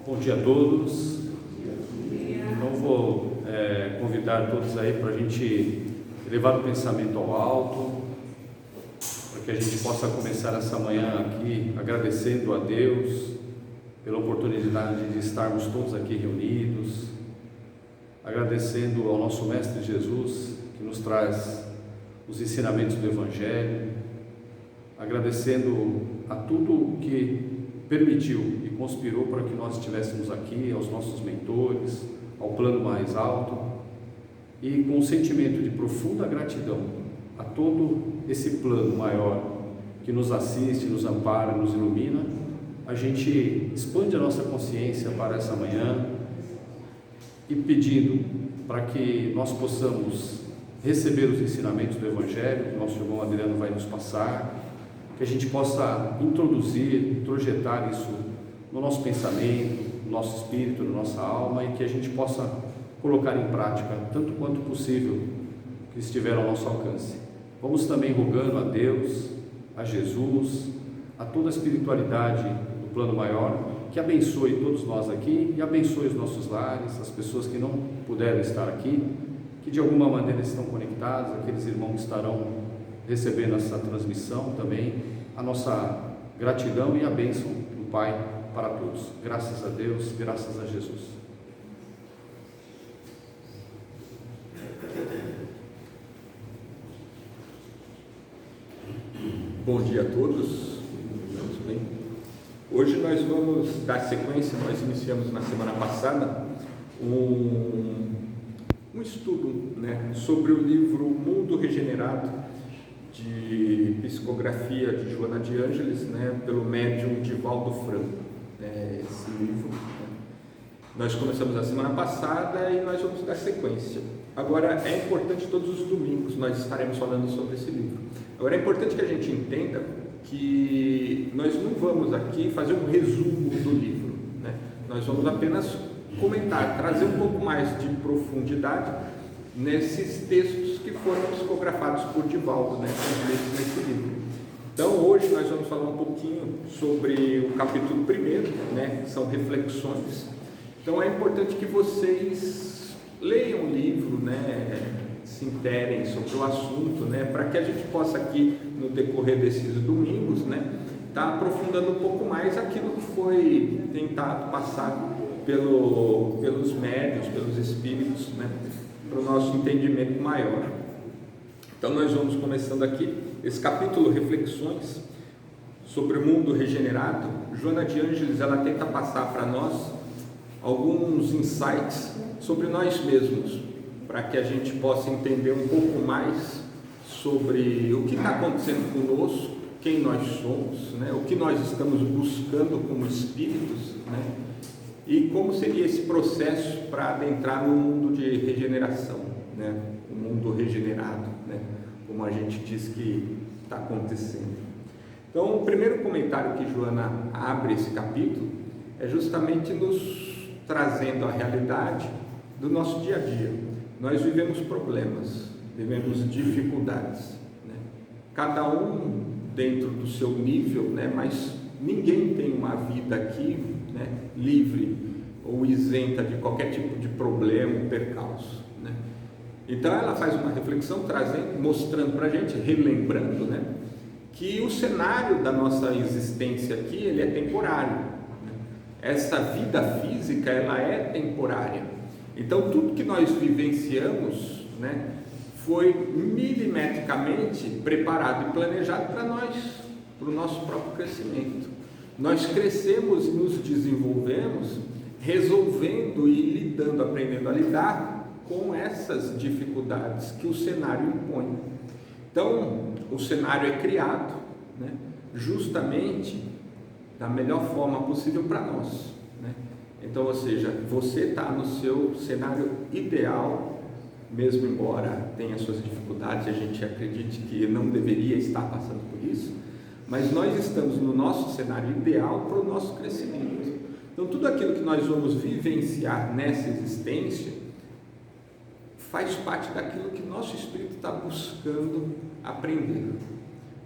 Bom dia a todos. Então vou convidar todos aí para a gente levar o pensamento ao alto, para que a gente possa começar essa manhã aqui agradecendo a Deus pela oportunidade de estarmos todos aqui reunidos, agradecendo ao nosso Mestre Jesus que nos traz os ensinamentos do Evangelho, agradecendo a tudo que permitiu e conspirou para que nós estivéssemos aqui, aos nossos mentores, ao plano mais alto, e com um sentimento de profunda gratidão a todo esse plano maior que nos assiste, nos ampara, nos ilumina, a gente expande a nossa consciência para essa manhã e pedindo para que nós possamos receber os ensinamentos do Evangelho que nosso irmão Adriano vai nos passar, que a gente possa introduzir, introjetar isso no nosso pensamento, no nosso espírito, na nossa alma, e que a gente possa colocar em prática, tanto quanto possível, que estiver ao nosso alcance. Vamos também rogando a Deus, a Jesus, a toda a espiritualidade do plano maior, que abençoe todos nós aqui e abençoe os nossos lares, as pessoas que não puderam estar aqui, que de alguma maneira estão conectados, aqueles irmãos que estarão recebendo essa transmissão também, a nossa gratidão e a bênção do Pai para todos. Graças a Deus, graças a Jesus. Bom dia a todos. Vamos bem? Hoje nós vamos dar sequência, nós iniciamos na semana passada um estudo, sobre o livro Mundo Regenerado, de psicografia de Joana de Ângeles, pelo médium Divaldo Franco. Esse livro, nós começamos a semana passada e nós vamos dar sequência. Agora, é importante, todos os domingos nós estaremos falando sobre esse livro. Agora, é importante que a gente entenda que nós não vamos aqui fazer um resumo do livro, Nós vamos apenas comentar, trazer um pouco mais de profundidade nesses textos que foram psicografados por Divaldo, nesse livro. Então, hoje nós vamos falar um pouquinho sobre o capítulo 1, que são reflexões. Então, é importante que vocês leiam o livro, se interem sobre o assunto, para que a gente possa aqui, no decorrer desses domingos, estar aprofundando um pouco mais aquilo que foi tentado passar pelos médiuns, pelos espíritos, para o nosso entendimento maior. Então nós vamos começando aqui esse capítulo Reflexões sobre o mundo regenerado. Joana de Ângeles, ela tenta passar para nós alguns insights sobre nós mesmos, para que a gente possa entender um pouco mais sobre o que está acontecendo conosco, quem nós somos, o que nós estamos buscando como espíritos, e como seria esse processo para adentrar no mundo de regeneração, o mundo regenerado, como a gente diz que está acontecendo. Então, o primeiro comentário que Joana abre esse capítulo é justamente nos trazendo a realidade do nosso dia a dia. Nós vivemos problemas, vivemos dificuldades, cada um dentro do seu nível, mas ninguém tem uma vida aqui livre ou isenta de qualquer tipo de problema ou percalço. Então ela faz uma reflexão, mostrando para a gente, relembrando, que o cenário da nossa existência aqui, ele é temporário. Essa vida física, ela é temporária. Então tudo que nós vivenciamos, foi milimetricamente preparado e planejado para nós, para o nosso próprio crescimento. Nós crescemos e nos desenvolvemos resolvendo e lidando, aprendendo a lidar com essas dificuldades que o cenário impõe. Então, o cenário é criado, justamente da melhor forma possível para nós. Então, ou seja, você está no seu cenário ideal, mesmo embora tenha suas dificuldades, a gente acredite que não deveria estar passando por isso, mas nós estamos no nosso cenário ideal para o nosso crescimento. Então, tudo aquilo que nós vamos vivenciar nessa existência faz parte daquilo que nosso espírito está buscando aprender.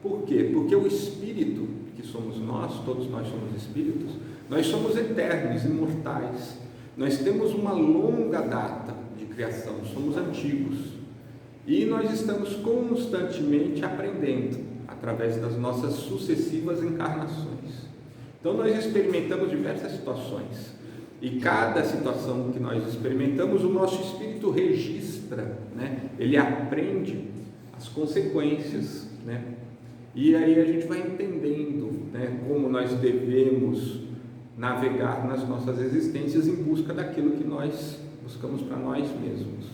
Por quê? Porque o espírito, que somos nós, todos nós somos espíritos, Nós somos eternos, imortais. Nós temos uma longa data de criação, somos antigos. E nós estamos constantemente aprendendo através das nossas sucessivas encarnações. Então nós experimentamos diversas situações. E cada situação que nós experimentamos, o nosso espírito registra, né? Ele aprende as consequências, né? E aí a gente vai entendendo, né, como nós devemos navegar nas nossas existências em busca daquilo que nós buscamos para nós mesmos.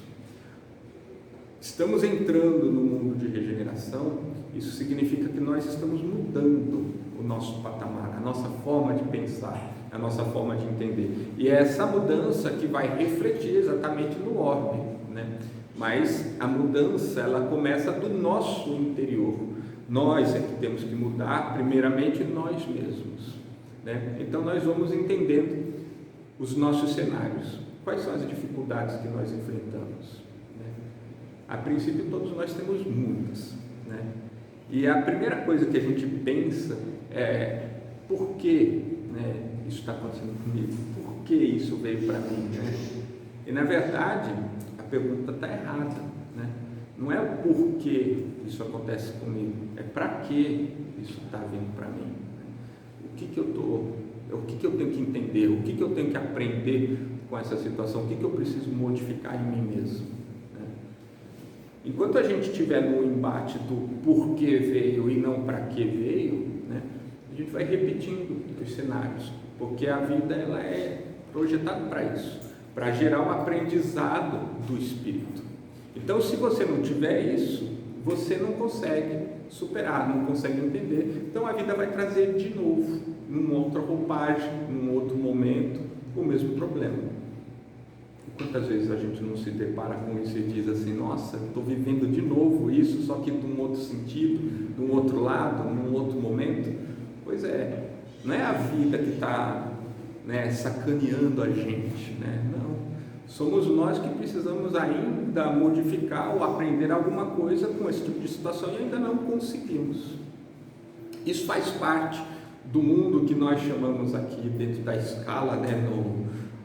Estamos entrando no mundo de regeneração, isso significa que nós estamos mudando o nosso patamar, a nossa forma de pensar, a nossa forma de entender. E é essa mudança que vai refletir exatamente no orbe, né? Mas a mudança, ela começa do nosso interior. Nós é que temos que mudar, primeiramente, nós mesmos, né? Então nós vamos entendendo os nossos cenários. Quais são as dificuldades que nós enfrentamos, né? A princípio todos nós temos muitas, né? E a primeira coisa que a gente pensa é: por que, né, isso está acontecendo comigo? Por que isso veio para mim, né? E na verdade a pergunta está errada, né? Não é o porquê isso acontece comigo, é para que isso está vindo para mim, né? O que eu tenho que entender, o que eu tenho que aprender com essa situação, o que eu preciso modificar em mim mesmo, né? Enquanto a gente estiver no embate do porquê veio e não para que veio, né, a gente vai repetindo os cenários, porque a vida ela é projetada para isso, para gerar um aprendizado do espírito. Então, se você não tiver isso, você não consegue superar, não consegue entender. Então a vida vai trazer de novo, numa outra roupagem, num outro momento, o mesmo problema. E quantas vezes a gente não se depara com isso e diz assim: nossa, estou vivendo de novo isso, só que de um outro sentido, de um outro lado, num outro momento? Pois é, não é a vida que está, né, sacaneando a gente, né? Não. Somos nós que precisamos ainda modificar ou aprender alguma coisa com esse tipo de situação e ainda não conseguimos. Isso faz parte do mundo que nós chamamos aqui dentro da escala, né,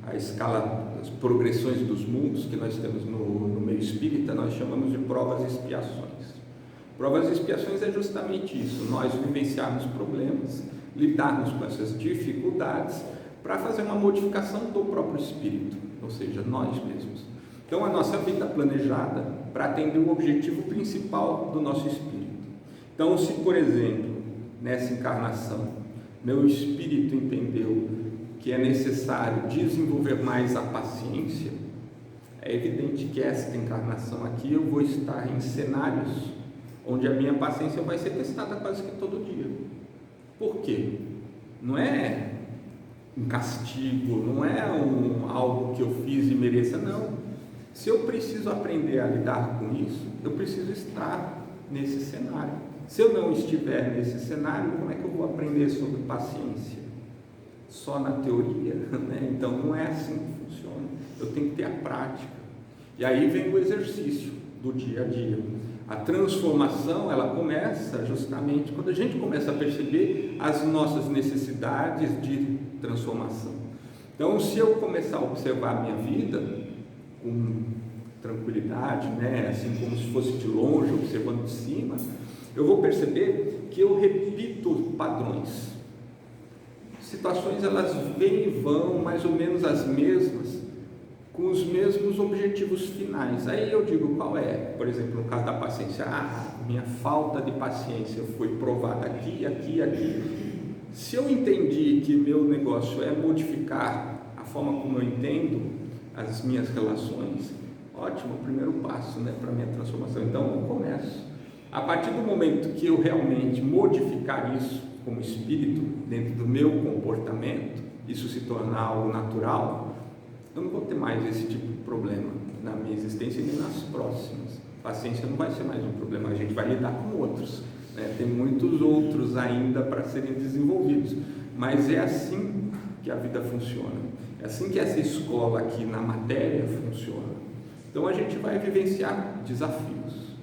a escala das progressões dos mundos que nós temos no meio espírita, nós chamamos de provas e expiações. Provas e expiações é justamente isso, nós vivenciarmos problemas, lidarmos com essas dificuldades para fazer uma modificação do próprio espírito, ou seja, nós mesmos. Então a nossa vida planejada para atender o objetivo principal do nosso espírito. Então, se por exemplo, nessa encarnação, meu espírito entendeu que é necessário desenvolver mais a paciência, é evidente que esta encarnação aqui eu vou estar em cenários onde a minha paciência vai ser testada quase que todo dia. Por quê? Não é um castigo, não é algo que eu fiz e mereça, não. Se eu preciso aprender a lidar com isso, eu preciso estar nesse cenário. Se eu não estiver nesse cenário, como é que eu vou aprender sobre paciência? Só na teoria, né? Então não é assim que funciona. Eu tenho que ter a prática. E aí vem o exercício do dia a dia. A transformação, ela começa justamente quando a gente começa a perceber as nossas necessidades de transformação. Então, se eu começar a observar a minha vida com tranquilidade, né, assim como se fosse de longe, observando de cima, eu vou perceber que eu repito padrões. Situações, elas vêm e vão, mais ou menos as mesmas, com os mesmos objetivos finais. Aí eu digo, qual é? Por exemplo, no caso da paciência, minha falta de paciência foi provada aqui, aqui, aqui. Se eu entendi que meu negócio é modificar a forma como eu entendo as minhas relações, ótimo, primeiro passo, né, para a minha transformação. Então eu começo. A partir do momento que eu realmente modificar isso como espírito dentro do meu comportamento, isso se tornar algo natural, eu não vou ter mais esse tipo de problema na minha existência e nem nas próximas. Paciência não vai ser mais um problema, a gente vai lidar com outros, né? Tem muitos outros ainda para serem desenvolvidos, mas é assim que a vida funciona, é assim que essa escola aqui na matéria funciona. Então a gente vai vivenciar desafios,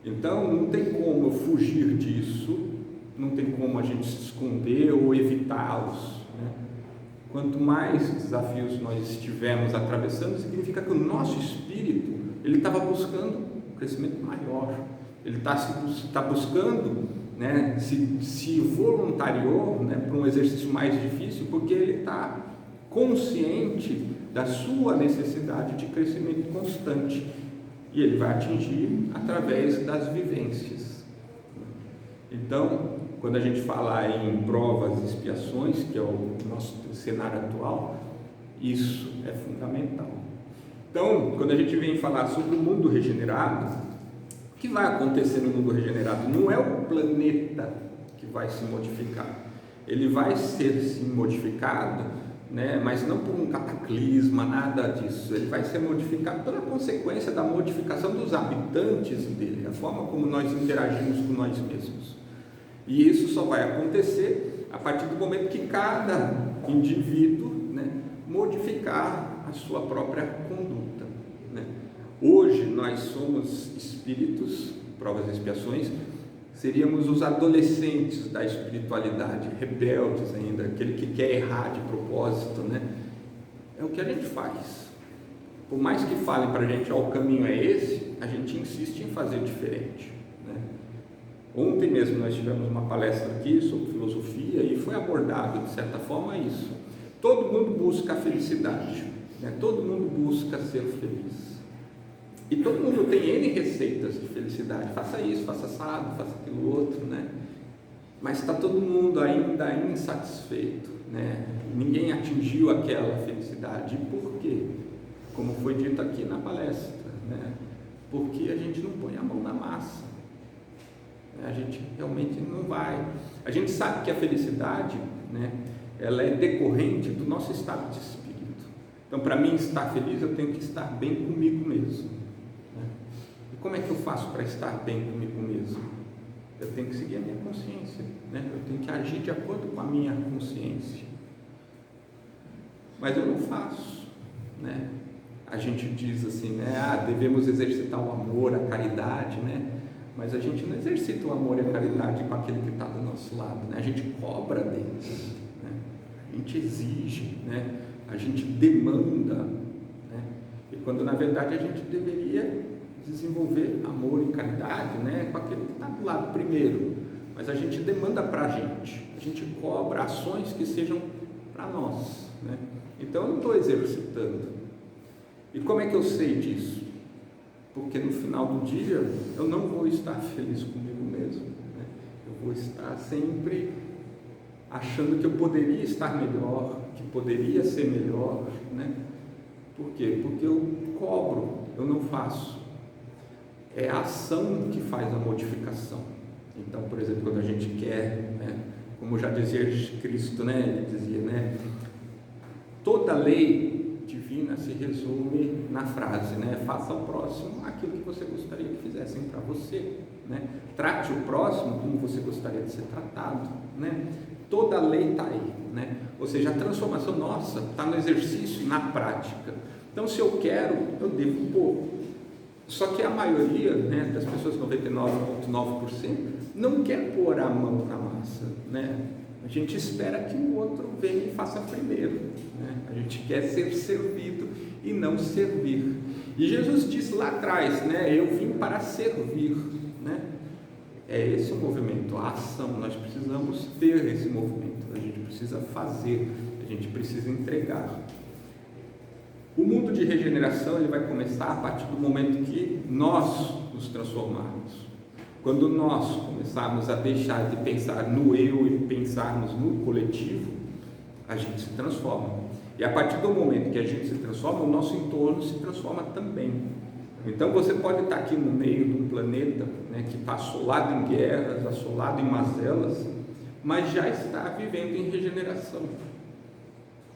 então não tem como eu fugir disso, não tem como a gente se esconder ou evitá-los, né? quanto mais desafios nós estivermos atravessando, significa que o nosso espírito, ele estava buscando um crescimento maior, ele está buscando, né, se voluntariou, né, para um exercício mais difícil, porque ele está consciente da sua necessidade de crescimento constante, e ele vai atingir através das vivências. Então, quando a gente fala em provas e expiações, que é o nosso cenário atual, isso é fundamental. Então, quando a gente vem falar sobre o mundo regenerado, o que vai acontecer no mundo regenerado? Não é o planeta que vai se modificar. Ele vai ser sim modificado, né? Mas não por um cataclisma, nada disso. Ele vai ser modificado pela consequência da modificação dos habitantes dele, a forma como nós interagimos com nós mesmos. E isso só vai acontecer a partir do momento que cada indivíduo, né, modificar a sua própria conduta, né? Hoje nós somos espíritos, provas e expiações, seríamos os adolescentes da espiritualidade, rebeldes ainda, aquele que quer errar de propósito, né? É o que a gente faz. Por mais que falem para a gente, o caminho é esse, a gente insiste em fazer diferente, né? Ontem mesmo nós tivemos uma palestra aqui sobre filosofia e foi abordado, de certa forma, isso. Todo mundo busca a felicidade, né? Todo mundo busca ser feliz. E todo mundo tem N receitas de felicidade. Faça isso, faça assado, faça aquilo outro, né? Mas está todo mundo ainda insatisfeito, né? Ninguém atingiu aquela felicidade. E por quê? Como foi dito aqui na palestra, né? Porque a gente não põe a mão na massa. A gente realmente não vai. A gente sabe que a felicidade, né, ela é decorrente do nosso estado de espírito. Então, para mim estar feliz, eu tenho que estar bem comigo mesmo. E como é que eu faço para estar bem comigo mesmo? Eu tenho que seguir a minha consciência, né? Eu tenho que agir de acordo com a minha consciência. Mas eu não faço, né? A gente diz assim, né? Devemos exercitar o amor, a caridade, né? Mas a gente não exercita o amor e a caridade com aquele que está do nosso lado, né? A gente cobra deles, né? A gente exige, né? A gente demanda, né? E quando na verdade a gente deveria desenvolver amor e caridade, né, com aquele que está do lado primeiro, mas a gente demanda para a gente cobra ações que sejam para nós, né? Então eu não estou exercitando. E como é que eu sei disso? Porque no final do dia eu não vou estar feliz comigo mesmo, né? Eu vou estar sempre achando que eu poderia estar melhor, que poderia ser melhor, né? Por quê? Porque eu cobro, eu não faço. É a ação que faz a modificação. Então, por exemplo, quando a gente quer, né, como já dizia Cristo, né, ele dizia, né, toda lei divina se resume na frase, né, faça ao próximo aquilo que você gostaria que fizessem para você, né, trate o próximo como você gostaria de ser tratado, né, toda lei está aí, né, ou seja, a transformação nossa está no exercício e na prática. Então, se eu quero, eu devo pôr. Só que a maioria, né, das pessoas, 99,9%, não quer pôr a mão na massa, né? A gente espera que o outro venha e faça primeiro, né? A gente quer ser servido e não servir. E Jesus disse lá atrás, né, eu vim para servir, né? É esse o movimento, a ação. Nós precisamos ter esse movimento, a gente precisa fazer, a gente precisa entregar. O mundo de regeneração ele vai começar a partir do momento que nós nos transformarmos. Quando nós começarmos a deixar de pensar no eu e pensarmos no coletivo, a gente se transforma. E a partir do momento que a gente se transforma, o nosso entorno se transforma também. Então você pode estar aqui no meio de um planeta, né, que está assolado em guerras, assolado em mazelas, mas já está vivendo em regeneração.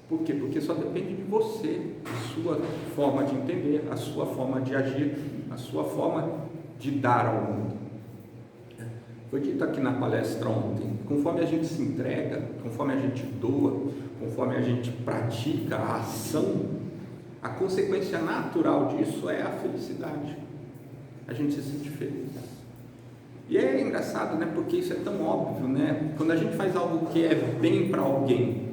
Por quê? Porque só depende de você, a sua forma de entender, a sua forma de agir, a sua forma de dar ao mundo. Foi dito aqui na palestra ontem, conforme a gente se entrega, conforme a gente doa, conforme a gente pratica a ação, a consequência natural disso é a felicidade. A gente se sente feliz. E é engraçado, né? Porque isso é tão óbvio, né? Quando a gente faz algo que é bem para alguém,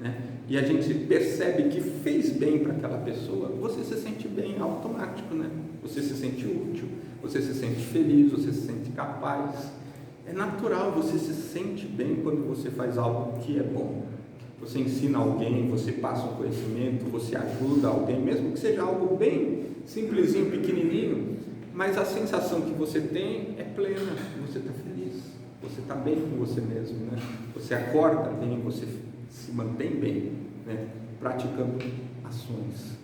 né? e a gente percebe que fez bem para aquela pessoa, você se sente bem, automático, né? Você se sente útil, você se sente feliz, você se sente capaz. É natural, você se sente bem quando você faz algo que é bom. Você ensina alguém, você passa um conhecimento, você ajuda alguém, mesmo que seja algo bem simplesinho, pequenininho, mas a sensação que você tem é plena, você está feliz, você está bem com você mesmo, né? Você acorda bem, você se mantém bem, né? Praticando ações.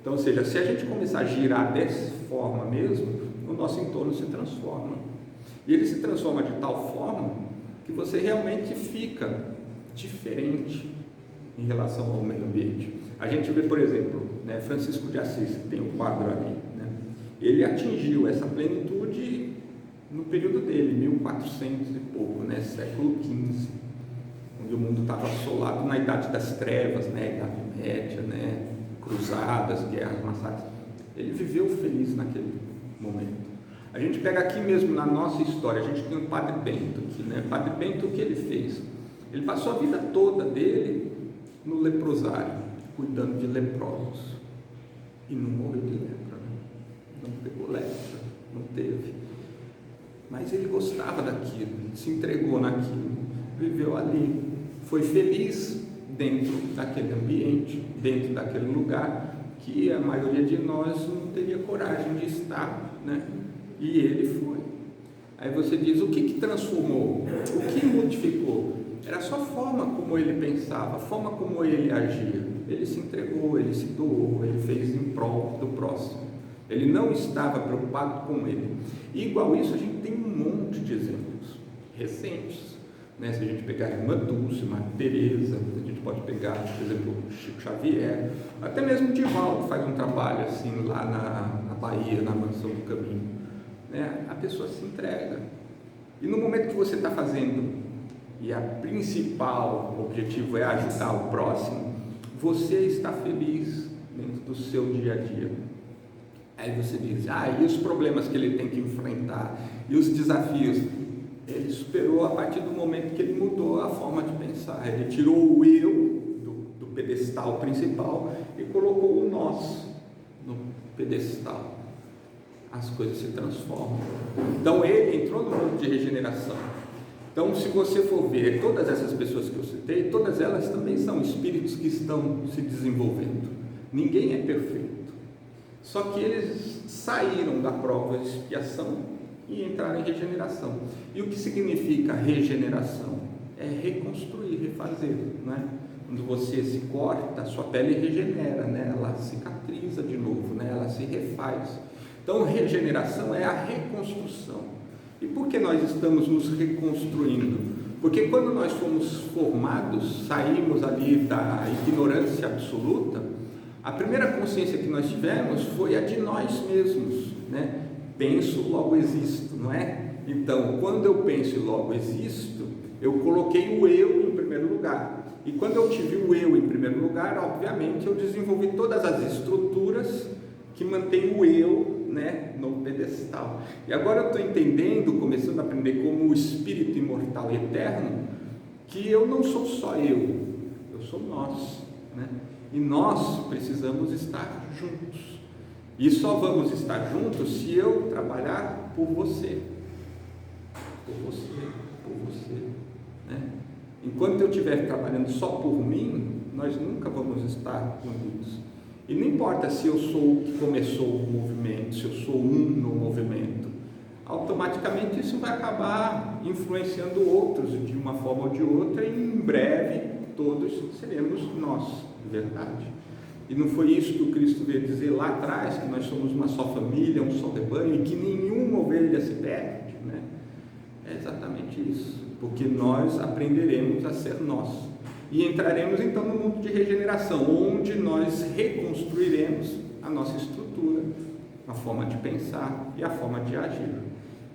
Então, ou seja, se a gente começar a girar dessa forma mesmo, o nosso entorno se transforma. E ele se transforma de tal forma que você realmente fica diferente em relação ao meio ambiente. A gente vê, por exemplo, né, Francisco de Assis, que tem um quadro ali, né? Ele atingiu essa plenitude no período dele, 1400 e pouco, né, século XV, onde o mundo estava assolado na Idade das Trevas, né, Idade Média, né, cruzadas, guerras, massacres. Ele viveu feliz naquele momento. A gente pega aqui mesmo na nossa história, a gente tem o Padre Bento aqui, né? O Padre Bento, o que ele fez? Ele passou a vida toda dele no leprosário, cuidando de leprosos, e não morreu de lepra, né? Não pegou lepra, não teve, mas ele gostava daquilo, se entregou naquilo, viveu ali, foi feliz dentro daquele ambiente, dentro daquele lugar que a maioria de nós não teria coragem de estar, né? E ele foi. Aí você diz, o que transformou? O que modificou? Era só a forma como ele pensava, a forma como ele agia. Ele se entregou, ele se doou, ele fez em prol do próximo. Ele não estava preocupado com ele. E igual isso, a gente tem um monte de exemplos recentes, né? Se a gente pegar a irmã Dulce, a Teresa, a gente pode pegar, por exemplo, Chico Xavier, até mesmo o Divaldo faz um trabalho assim lá na Bahia, na Mansão do Caminho. Né? A pessoa se entrega, e no momento que você está fazendo, e a principal objetivo é ajudar o próximo, você está feliz dentro do seu dia a dia. Aí você diz, e os problemas que ele tem que enfrentar, e os desafios? Ele superou a partir do momento que ele mudou a forma de pensar. Ele tirou o eu do pedestal principal e colocou o nós no pedestal. As coisas se transformam. Então ele entrou no mundo de regeneração. Então, se você for ver todas essas pessoas que eu citei, todas elas também são espíritos que estão se desenvolvendo. Ninguém é perfeito. Só que eles saíram da prova de expiação e entraram em regeneração. E o que significa regeneração? É reconstruir, refazer, não é? Quando você se corta, a sua pele regenera, né? Ela cicatriza de novo, né? Ela se refaz. Então, regeneração é a reconstrução. E por que nós estamos nos reconstruindo? Porque quando nós fomos formados, saímos ali da ignorância absoluta, a primeira consciência que nós tivemos foi a de nós mesmos, né? Penso, logo existo, não é? Então, quando eu penso e logo existo, eu coloquei o eu em primeiro lugar. E quando eu tive o eu em primeiro lugar, obviamente, eu desenvolvi todas as estruturas que mantêm o eu, né, no pedestal. E agora eu estou entendendo, começando a aprender como o espírito imortal e eterno, que eu não sou só eu sou nós, né? E nós precisamos estar juntos. E só vamos estar juntos se eu trabalhar por você, né? Enquanto eu estiver trabalhando só por mim, nós nunca vamos estar unidos. E não importa se eu sou o que começou o movimento, se eu sou um no movimento, automaticamente isso vai acabar influenciando outros de uma forma ou de outra, e em breve todos seremos nós, de verdade. E não foi isso que o Cristo veio dizer lá atrás, que nós somos uma só família, um só rebanho, e que nenhuma ovelha se perde, né? É exatamente isso, porque nós aprenderemos a ser nós. E entraremos então no mundo de regeneração, onde nós reconstruiremos a nossa estrutura, a forma de pensar e a forma de agir.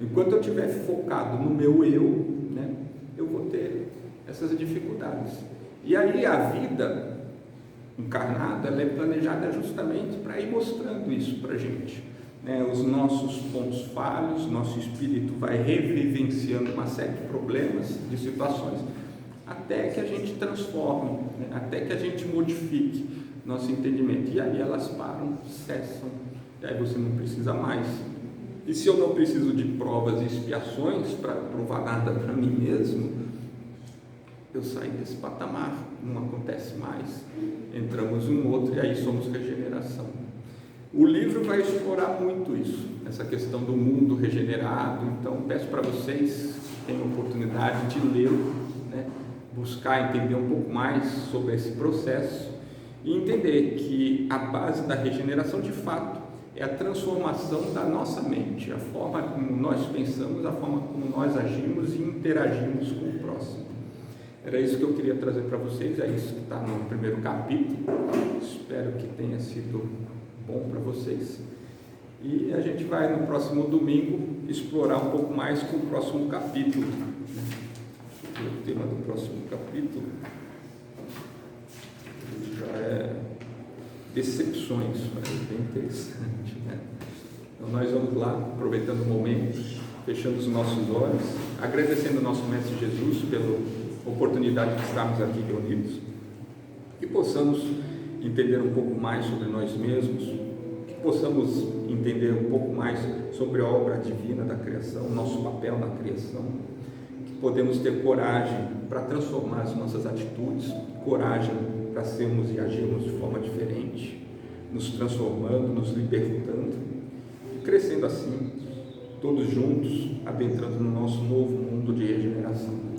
Enquanto eu estiver focado no meu eu, né, eu vou ter essas dificuldades. E aí a vida encarnada, ela é planejada justamente para ir mostrando isso para a gente, né? Os nossos pontos falhos, nosso espírito vai revivenciando uma série de problemas, de situações, até que a gente transforme né? Até que a gente modifique nosso entendimento. E aí elas param, cessam, e aí você não precisa mais. E se eu não preciso de provas e expiações para provar nada para mim mesmo, eu saio desse patamar, não acontece mais, entramos em um outro e aí somos regeneração. O livro vai explorar muito isso, essa questão do mundo regenerado. Então peço para vocês que tenham oportunidade de lê-lo, né? Buscar entender um pouco mais sobre esse processo e entender que a base da regeneração de fato é a transformação da nossa mente, a forma como nós pensamos, a forma como nós agimos e interagimos com o próximo. Era isso que eu queria trazer para vocês, é isso que está no primeiro capítulo. Espero que tenha sido bom para vocês. E a gente vai no próximo domingo explorar um pouco mais com o próximo capítulo. O tema do próximo capítulo já é decepções, é bem interessante, né? Então nós vamos lá, aproveitando o momento, fechando os nossos olhos, agradecendo ao nosso Mestre Jesus pela oportunidade de estarmos aqui reunidos, que possamos entender um pouco mais sobre nós mesmos, que possamos entender um pouco mais sobre a obra divina da criação, nosso papel na criação, que podemos ter coragem para transformar as nossas atitudes, coragem para sermos e agirmos de forma diferente, nos transformando, nos libertando e crescendo assim, todos juntos, adentrando no nosso novo mundo de regeneração.